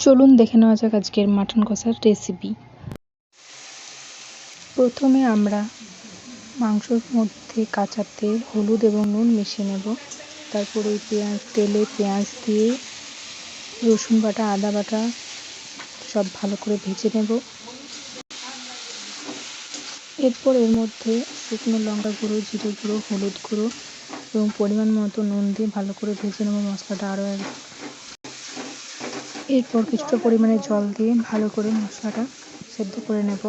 চলুন দেখে নেওয়া যাক আজকের মাটন কষার রেসিপি। প্রথমে আমরা মাংসর মধ্যে কাঁচা তেল, হলুদ এবং নুন মিশিয়ে নেব। তারপরে তেলে পেঁয়াজ দিয়ে রসুন বাটা, আদা বাটা সব ভালো করে ভেজে নেব। এরপর এর মধ্যে শুকনো লঙ্কা গুঁড়ো, জিরে গুঁড়ো, হলুদ গুঁড়ো এবং পরিমাণ মতো নুন দিয়ে ভালো করে ভেজে নেব মশলাটা আরও একবার। এরপর কিছুটা পরিমাণে জল দিয়ে ভালো করে মশলাটা সেদ্ধ করে নেব।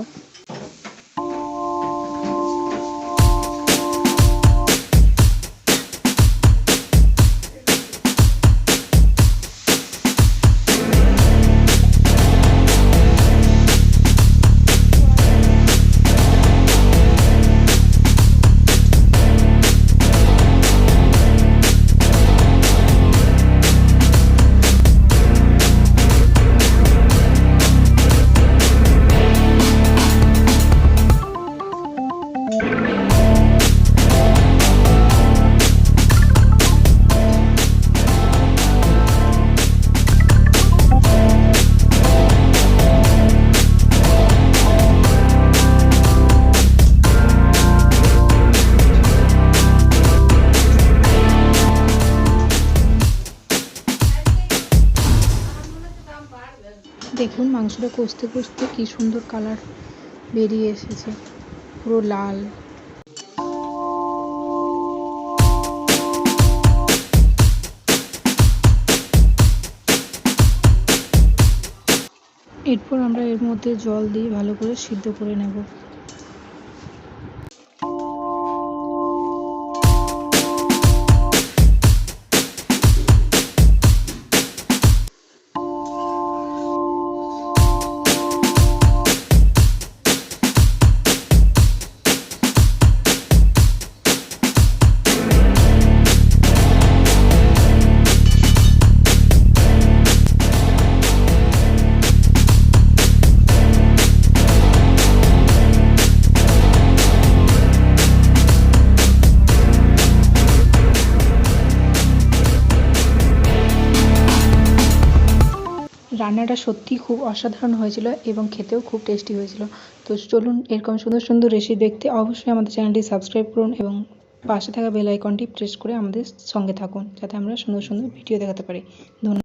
দেখুন মাংসটা কষতে কষতে কি সুন্দর কালার বেরিয়ে এসেছে, পুরো লাল। এরপর আমরা এর মধ্যে জল দিয়ে ভালো করে সিদ্ধ করে নেব। রান্নাটা সত্যিই খুব অসাধারণ হয়েছিল এবং খেতেও খুব টেস্টি হয়েছিল। তো চলুন এরকম সুন্দর সুন্দর রেসিপি দেখতে অবশ্যই আমাদের চ্যানেলটি সাবস্ক্রাইব করুন এবং পাশে থাকা বেল আইকনটি প্রেস করে আমাদের সঙ্গে থাকুন, যাতে আমরা সুন্দর সুন্দর ভিডিও দেখাতে পারি। ধন্যবাদ।